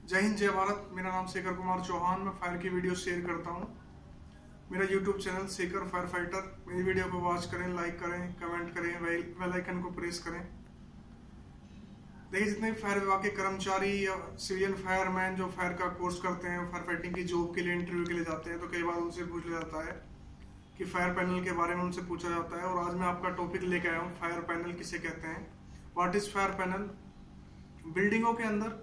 जय हिंद जय भारत। मेरा नाम शेखर कुमार चौहान। मैं फायर की वीडियो शेयर करता हूँ। मेरा YouTube channel Shekhar fire fighter. मेरी वीडियो को वॉच करें, लाइक करें, कमेंट करें, बेल आइकन को प्रेस करें। देखिए, जितने भी फायर विभाग के कर्मचारी या सिविलियन फायरमैन जो फायर का कोर्स करते हैं, फायर फाइटिंग की जॉब के लिए इंटरव्यू के लिए जाते हैं, तो कई बार उनसे पूछ लिया जाता है कि फायर पैनल के बारे में उनसे पूछा जाता है। और आज मैं आपका टॉपिक लेके आया हूँ, फायर पैनल किसे कहते हैं, व्हाट इज फायर पैनल। बिल्डिंगों के अंदर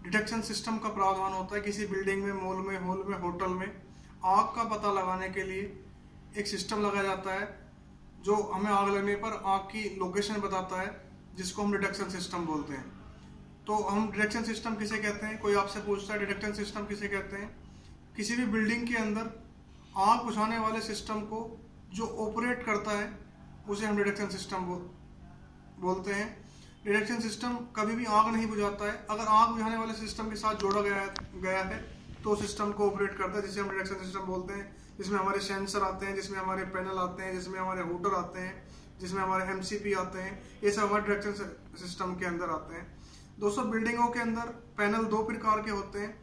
डिटेक्शन सिस्टम का प्रावधान होता है। किसी बिल्डिंग में, मॉल में, हॉल में, होटल में आग का पता लगाने के लिए एक सिस्टम लगाया जाता है जो हमें आग लगने पर आग की लोकेशन बताता है, जिसको हम डिटेक्शन सिस्टम बोलते हैं। तो हम डिटेक्शन सिस्टम किसे कहते हैं, कोई आपसे पूछता है डिटेक्शन सिस्टम किसे कहते हैं। किसी भी बिल्डिंग के अंदर आग बुझाने वाले सिस्टम को जो ऑपरेट करता है उसे हम डिटेक्शन सिस्टम बोलते हैं। डिटेक्शन सिस्टम कभी भी आग नहीं बुझाता है। अगर आग बुझाने वाले सिस्टम के साथ जोड़ा गया है तो सिस्टम को ऑपरेट करता है, जिसे हम डिटेक्शन सिस्टम बोलते हैं। जिसमें हमारे सेंसर आते हैं, जिसमें हमारे पैनल आते हैं, जिसमें हमारे हूटर आते हैं, जिसमें हमारे एमसीपी आते हैं। ये सब हमारे डिटेक्शन सिस्टम के अंदर आते हैं। दोस्तों, बिल्डिंगों के अंदर पैनल दो प्रकार के होते हैं।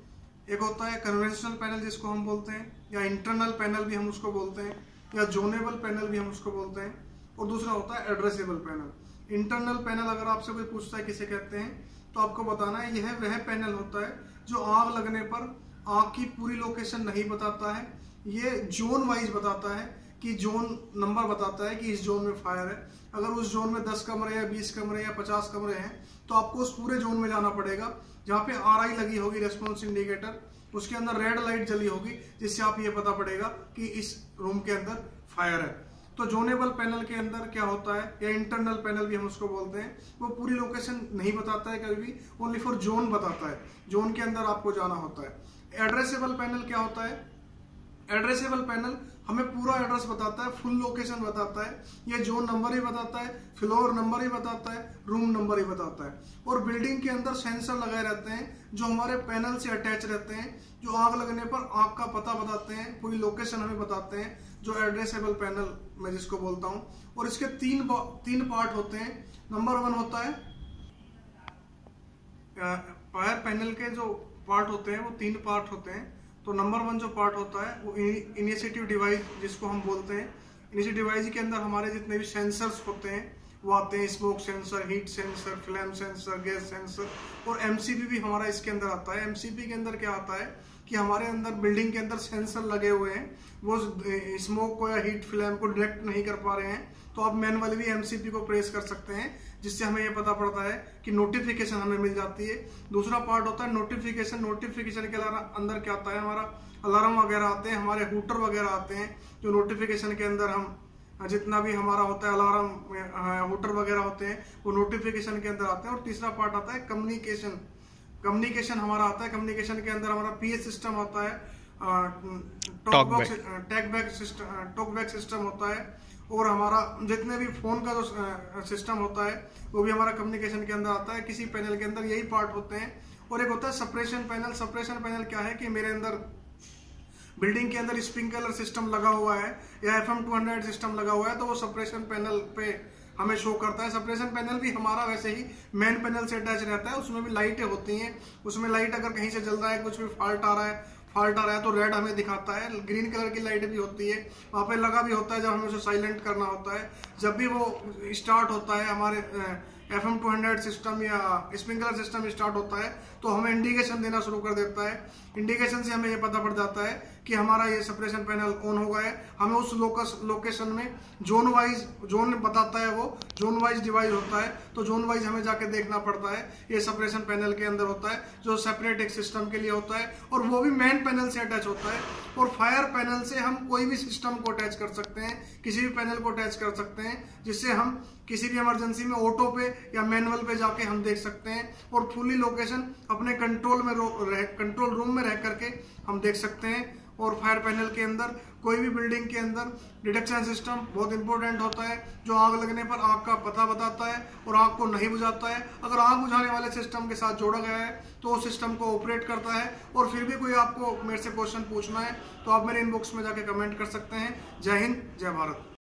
एक होता है कन्वेंशनल पैनल, जिसको हम बोलते हैं, या इंटरनल पैनल भी हम उसको बोलते हैं, या जोनेबल पैनल भी हम उसको बोलते हैं। और दूसरा होता है एड्रेसेबल पैनल। इंटरनल पैनल अगर आपसे कोई पूछता है किसे कहते हैं, तो आपको बताना है यह वह पैनल होता है जो आग लगने पर आग की पूरी लोकेशन नहीं बताता है। ये जोन वाइज बताता है कि जोन नंबर बताता है कि इस जोन में फायर है। अगर उस जोन में 10 कमरे या 20 कमरे या 50 कमरे हैं तो आपको उस पूरे जोन में जाना पड़ेगा, जहाँ पे RI लगी होगी, रेस्पॉन्स इंडिकेटर, उसके अंदर रेड लाइट जली होगी, जिससे आप ये पता पड़ेगा कि इस रूम के अंदर फायर है। तो जोनेबल पैनल के अंदर क्या होता है, या इंटरनल पैनल भी हम उसको बोलते हैं, वो पूरी लोकेशन नहीं बताता है कभी भी, ओनली फॉर जोन बताता है। जोन के अंदर आपको जाना होता है। एड्रेसेबल पैनल क्या होता है, एड्रेसेबल पैनल हमें पूरा एड्रेस बताता है, फुल लोकेशन बताता है। ये जोन नंबर ही बताता है, फ्लोर नंबर ही बताता है, रूम नंबर ही बताता है। और बिल्डिंग के अंदर सेंसर लगाए रहते हैं जो हमारे पैनल से अटैच रहते हैं, जो आग लगने पर आग का पता बताते हैं, पूरी लोकेशन हमें बताते हैं, जो एड्रेसेबल पैनल मैं जिसको बोलता हूँ। और इसके तीन पार्ट होते हैं। नंबर 1 होता है फायर पैनल के जो पार्ट होते हैं वो 3 पार्ट होते हैं। तो नंबर 1 जो पार्ट होता है वो इनिशिएटिव डिवाइस जिसको हम बोलते हैं। इनिशिएटिव डिवाइस के अंदर हमारे जितने भी सेंसर्स होते हैं वो आते हैं। Smoke sensor, heat sensor, flame sensor, gas sensor, और एमसीपी भी हमारा इसके अंदर आता है। एमसीपी के अंदर क्या आता है कि हमारे अंदर बिल्डिंग के अंदर सेंसर लगे हुए हैं, वो स्मोक को या हीट फ्लेम को डिटेक्ट नहीं कर पा रहे हैं, तो आप मैनुअली भी एमसीपी को प्रेस कर सकते हैं, जिससे हमें ये पता पड़ता है कि नोटिफिकेशन हमें मिल जाती है। दूसरा पार्ट होता है नोटिफिकेशन। नोटिफिकेशन के अंदर क्या आता है, हमारा अलार्म वगैरह आते हैं, हमारे हूटर वगैरह आते हैं, जो नोटिफिकेशन के अंदर हम जितना भी हमारा होता है अलार्म हूटर वगैरह होते हैं वो नोटिफिकेशन के अंदर आते हैं। और तीसरा पार्ट आता है कम्युनिकेशन। कम्युनिकेशन हमारा आता है, कम्युनिकेशन के अंदर हमारा पीएस सिस्टम होता है, टॉकबैक सिस्टम होता है, और हमारा जितने भी फोन का जो सिस्टम होता है वो भी हमारा कम्युनिकेशन के अंदर आता है। किसी पैनल के अंदर यही पार्ट होते हैं। और एक होता है सप्रेशन पैनल। सप्रेशन पैनल क्या है कि मेरे अंदर बिल्डिंग के अंदर स्प्रिंकलर सिस्टम लगा हुआ है या FM200 सिस्टम लगा हुआ है, तो वो सप्रेशन पैनल पे हमें शो करता है। सप्रेशन पैनल भी हमारा वैसे ही मेन पैनल से अटैच रहता है। उसमें भी लाइटें होती हैं। उसमें लाइट अगर कहीं से जल रहा है, कुछ भी फॉल्ट आ रहा है तो रेड हमें दिखाता है। ग्रीन कलर की लाइट भी होती है, वहाँ पे लगा भी होता है जब हमें उसे साइलेंट करना होता है। जब भी वो स्टार्ट होता है, हमारे FM200 सिस्टम या स्प्रिंकलर सिस्टम स्टार्ट होता है, तो हमें इंडिकेशन देना शुरू कर देता है। इंडिकेशन से हमें ये पता पड़ जाता है कि हमारा ये सप्रेशन पैनल ऑन हो गया है। हमें उस लोकेशन में जोन बताता है, वो जोन वाइज डिवाइस होता है, तो जोन वाइज हमें जाके देखना पड़ता है। ये सप्रेशन पैनल के अंदर होता है, जो सेपरेट एक सिस्टम के लिए होता है, और वो भी मेन पैनल से अटैच होता है। और फायर पैनल से हम कोई भी सिस्टम को अटैच कर सकते हैं, किसी भी पैनल को अटैच कर सकते हैं, जिससे हम किसी भी इमरजेंसी में ऑटो पे या मैनुअल पे जाके हम देख सकते हैं, और फुली लोकेशन अपने कंट्रोल रूम में रह करके हम देख सकते हैं। और फायर पैनल के अंदर कोई भी बिल्डिंग के अंदर डिटेक्शन सिस्टम बहुत इंपॉर्टेंट होता है, जो आग लगने पर आग का पता बताता है और आग को नहीं बुझाता है। अगर आग बुझाने वाले सिस्टम के साथ जोड़ा गया है तो उस सिस्टम को ऑपरेट करता है। और फिर भी कोई आपको मेरे से क्वेश्चन पूछना है तो आप मेरे इनबॉक्स में जाके कमेंट कर सकते हैं। जय हिंद, जय भारत।